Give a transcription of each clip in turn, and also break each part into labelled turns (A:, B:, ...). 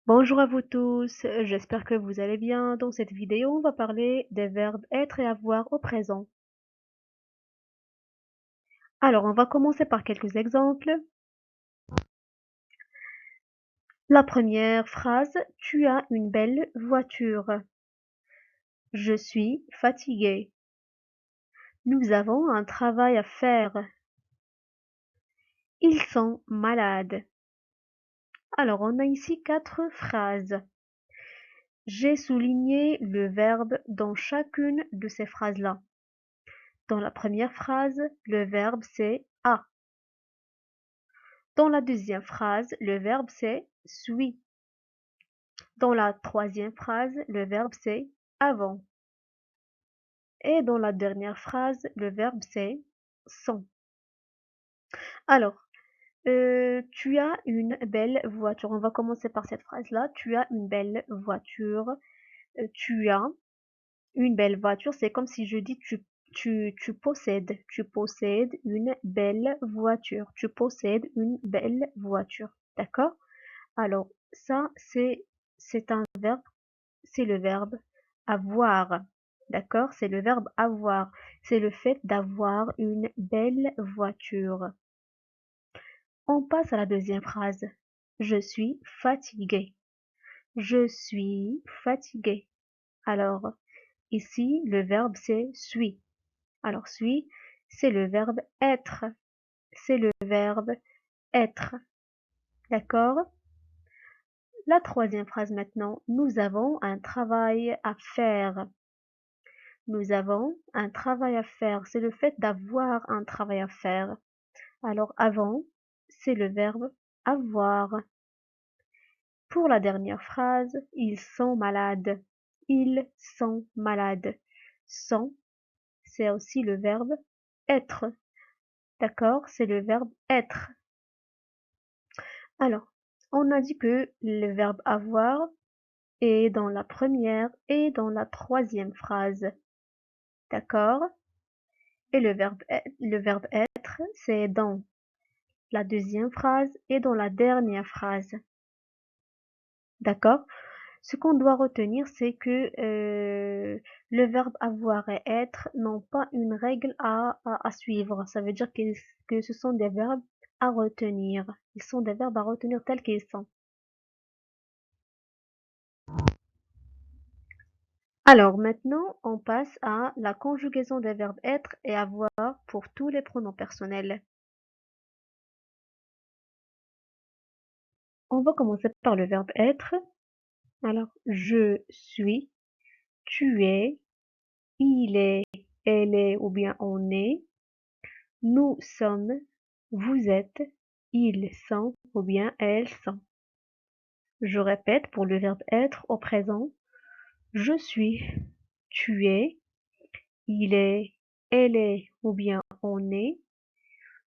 A: Bonjour à vous tous, j'espère que vous allez bien. Dans cette vidéo, on va parler des verbes être et avoir au présent. Alors, on va commencer par quelques exemples. La première phrase, tu as une belle voiture. Je suis fatigué. Nous avons un travail à faire. Ils sont malades. Alors, on a ici 4 phrases. J'ai souligné le verbe dans chacune de ces phrases-là. Dans la première phrase, le verbe c'est a. Dans la deuxième phrase, le verbe c'est suis. Dans la troisième phrase, le verbe c'est avant. Et dans la dernière phrase, le verbe c'est sont. Alors, tu as une belle voiture. On va commencer par cette phrase-là. Tu as une belle voiture. Tu as une belle voiture. C'est comme si je dis tu possèdes. Tu possèdes une belle voiture. Tu possèdes une belle voiture. D'accord? Alors, ça, c'est un verbe, c'est le verbe avoir. D'accord? C'est le verbe avoir. C'est le fait d'avoir une belle voiture. On passe à la deuxième phrase. Je suis fatigué. Je suis fatigué. Alors, ici, le verbe c'est suis. Alors, suis, c'est le verbe être. C'est le verbe être. D'accord? La troisième phrase maintenant, nous avons un travail à faire. Nous avons un travail à faire. C'est le fait d'avoir un travail à faire. Alors avant, c'est le verbe avoir. Pour la dernière phrase, ils sont malades. Ils sont malades. Sont, c'est aussi le verbe être. D'accord? C'est le verbe être. Alors, on a dit que le verbe avoir est dans la première et dans la troisième phrase. D'accord? Et le verbe être, c'est dans la deuxième phrase et dans la dernière phrase. D'accord? Ce qu'on doit retenir, c'est que le verbe avoir et être n'ont pas une règle à suivre. Ça veut dire que ce sont des verbes à retenir. Ils sont des verbes à retenir tels qu'ils sont. Alors maintenant, on passe à la conjugaison des verbes être et avoir pour tous les pronoms personnels. On va commencer par le verbe être. Alors, je suis, tu es, il est, elle est ou bien on est, nous sommes, vous êtes, ils sont ou bien elles sont. Je répète pour le verbe être au présent. Je suis, tu es, il est, elle est ou bien on est,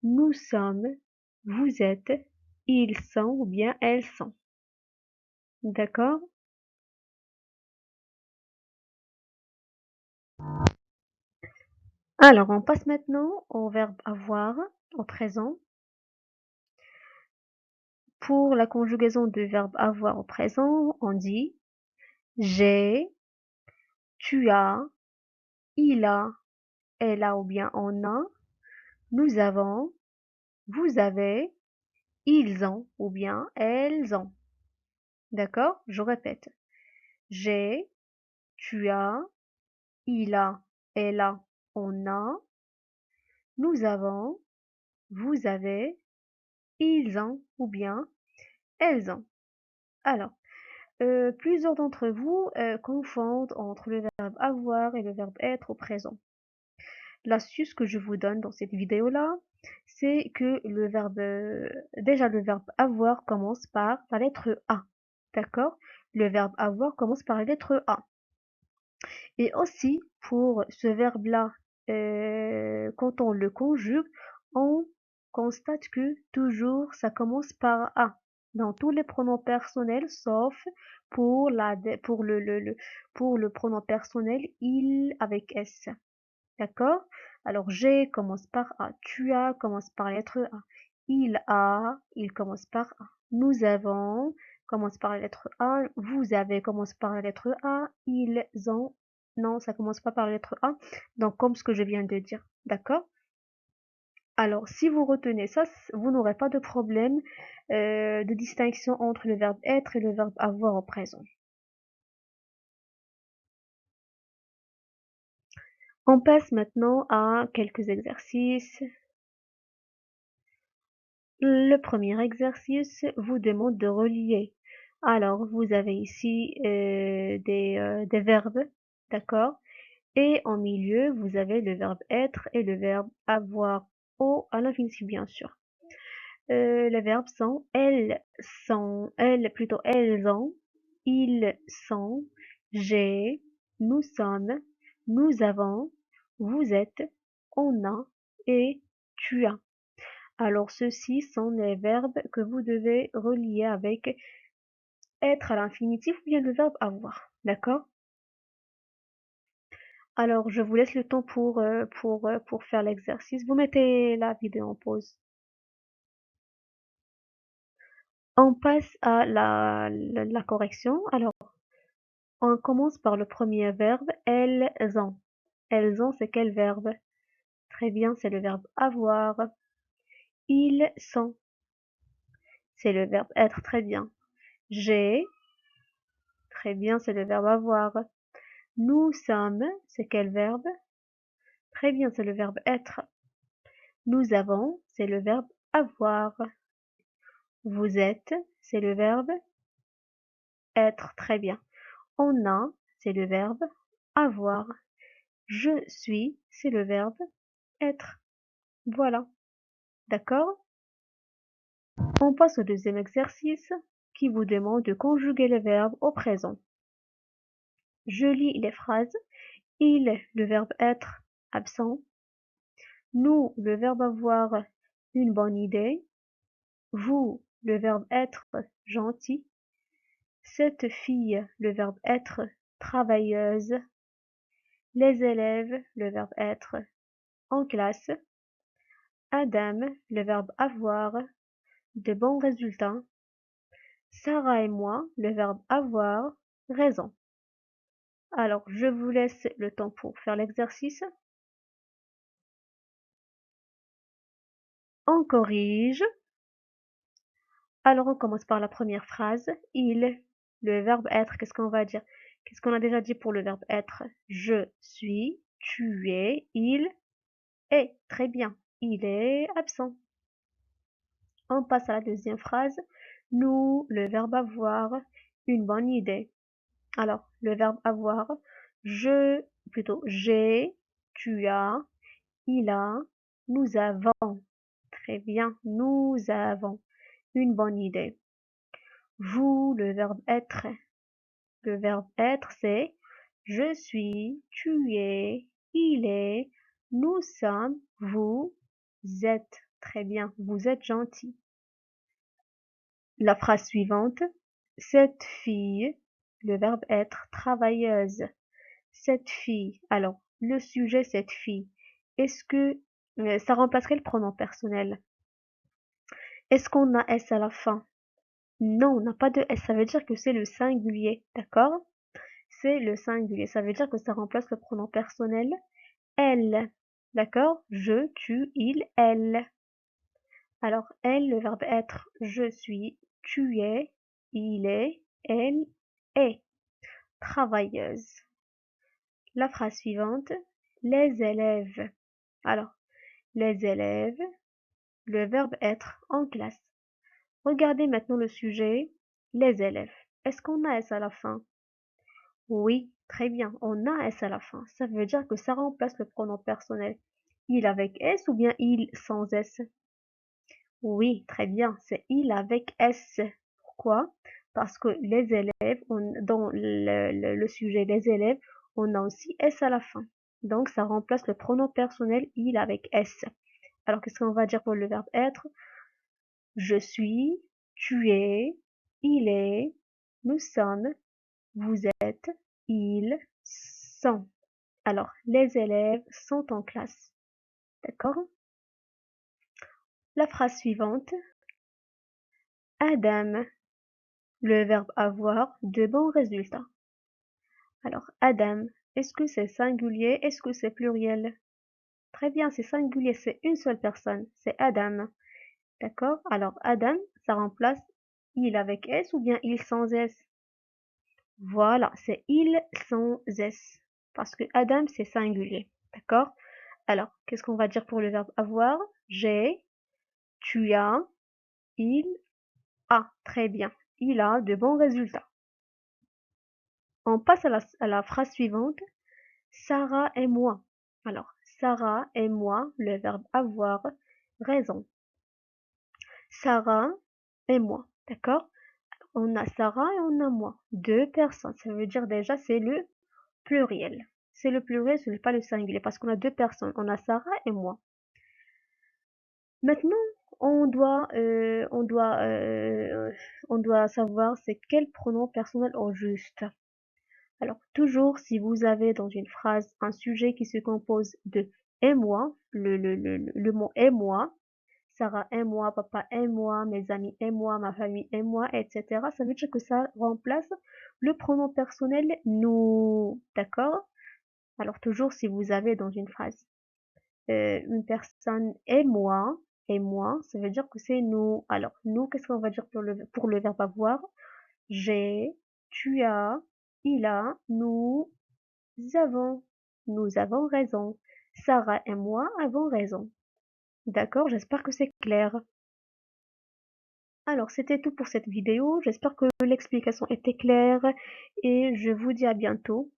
A: nous sommes, vous êtes, ils sont ou bien elles sont. D'accord? Alors, on passe maintenant au verbe avoir au présent. Pour la conjugaison du verbe avoir au présent, on dit j'ai, tu as, il a, elle a ou bien on a, nous avons, vous avez, ils ont ou bien elles ont. D'accord? Je répète. J'ai, tu as, il a, elle a, on a, nous avons, vous avez, ils ont ou bien elles ont. Alors, plusieurs d'entre vous confondent entre le verbe avoir et le verbe être au présent. L'astuce que je vous donne dans cette vidéo-là, c'est que déjà le verbe avoir commence par la lettre A. D'accord? Le verbe avoir commence par la lettre A. Et aussi, pour ce verbe-là, quand on le conjugue, on constate que toujours ça commence par A. Dans tous les pronoms personnels, sauf pour pour le pronom personnel il avec S. D'accord? Alors j'ai commence par A, tu as commence par la lettre A, il a, il commence par A. Nous avons commence par la lettre A. Vous avez commence par la lettre A. Ils ont. Non, ça commence pas par la lettre A. Donc, comme ce que je viens de dire. D'accord? Alors, si vous retenez ça, vous n'aurez pas de problème de distinction entre le verbe être et le verbe avoir au présent. On passe maintenant à quelques exercices. Le premier exercice vous demande de relier. Alors, vous avez ici des verbes, d'accord? Et en milieu, vous avez le verbe être et le verbe avoir, au à l'infinitif bien sûr. Les verbes elles ont, ils sont, j'ai, nous sommes, nous avons, vous êtes, on a et tu as. Alors ceux-ci sont les verbes que vous devez relier avec être à l'infinitif ou bien le verbe avoir. D'accord? Alors je vous laisse le temps pour faire l'exercice. Vous mettez la vidéo en pause. On passe à la correction. Alors, on commence par le premier verbe, elles ont. Elles ont, c'est quel verbe? Très bien, c'est le verbe avoir. Ils sont, c'est le verbe être, très bien. J'ai, très bien, c'est le verbe avoir. Nous sommes, c'est quel verbe? Très bien, c'est le verbe être. Nous avons, c'est le verbe avoir. Vous êtes, c'est le verbe être, très bien. On a, c'est le verbe avoir. Je suis, c'est le verbe être. Voilà, d'accord? On passe au deuxième exercice qui vous demande de conjuguer les verbes au présent. Je lis les phrases. Il, le verbe être, absent. Nous, le verbe avoir, une bonne idée. Vous, le verbe être, gentil. Cette fille, le verbe être, travailleuse. Les élèves, le verbe être, en classe. Adam, le verbe avoir, de bons résultats. Sarah et moi, le verbe avoir, raison. Alors, je vous laisse le temps pour faire l'exercice. On corrige. Alors, on commence par la première phrase. Il, le verbe être, qu'est-ce qu'on va dire? Qu'est-ce qu'on a déjà dit pour le verbe être? Je suis, tu es, il est. Très bien. Il est absent. On passe à la deuxième phrase. Nous, le verbe avoir, une bonne idée. Alors, le verbe avoir, je, plutôt j'ai, tu as, il a, nous avons. Très bien, nous avons une bonne idée. Vous, le verbe être. Le verbe être, c'est je suis, tu es, il est, nous sommes, vous êtes. Très bien, vous êtes gentil. La phrase suivante. Cette fille, le verbe être, travailleuse. Cette fille. Alors, le sujet, cette fille. Est-ce que ça remplacerait le pronom personnel? Est-ce qu'on a S à la fin? Non, on n'a pas de S. Ça veut dire que c'est le singulier. D'accord? C'est le singulier. Ça veut dire que ça remplace le pronom personnel elle. D'accord? Je, tu, il, elle. Alors, elle, le verbe être, je suis, tu es, il est, elle est. Travailleuse. La phrase suivante. Les élèves. Alors, les élèves, le verbe être en classe. Regardez maintenant le sujet, les élèves. Est-ce qu'on a S à la fin? Oui, très bien, on a S à la fin. Ça veut dire que ça remplace le pronom personnel. Il avec S ou bien il sans S? Oui, très bien, c'est il avec S. Pourquoi? Parce que les élèves, dans le sujet les élèves, on a aussi S à la fin. Donc, ça remplace le pronom personnel il avec S. Alors, qu'est-ce qu'on va dire pour le verbe être? Je suis, tu es, il est, nous sommes, vous êtes, ils sont. Alors, les élèves sont en classe. D'accord? La phrase suivante. Adam, le verbe avoir, de bons résultats. Alors, Adam, est-ce que c'est singulier? Est-ce que c'est pluriel? Très bien, c'est singulier, c'est une seule personne, c'est Adam. D'accord? Alors, Adam, ça remplace il avec S ou bien il sans S? Voilà, c'est il sans S. Parce que Adam, c'est singulier. D'accord? Alors, qu'est-ce qu'on va dire pour le verbe avoir? J'ai, tu as, il a. Très bien. Il a de bons résultats. On passe à la phrase suivante. Sarah et moi. Alors, Sarah et moi, le verbe avoir, raison. Sarah et moi. D'accord? On a Sarah et on a moi. Deux personnes. Ça veut dire déjà c'est le pluriel. C'est le pluriel, ce n'est pas le singulier parce qu'on a deux personnes. On a Sarah et moi. Maintenant, on doit savoir c'est quel pronom personnel au juste. Alors, toujours, si vous avez dans une phrase un sujet qui se compose de et moi, le mot et moi, Sarah et moi, papa et moi, mes amis et moi, ma famille et moi, etc. Ça veut dire que ça remplace le pronom personnel nous. D'accord? Alors, toujours, si vous avez dans une phrase une personne et moi, ça veut dire que c'est nous. Alors, nous, qu'est-ce qu'on va dire pour le verbe avoir? J'ai, tu as, il a, avons, nous avons raison. Sarah et moi avons raison. D'accord, j'espère que c'est clair. Alors, c'était tout pour cette vidéo. J'espère que l'explication était claire et je vous dis à bientôt.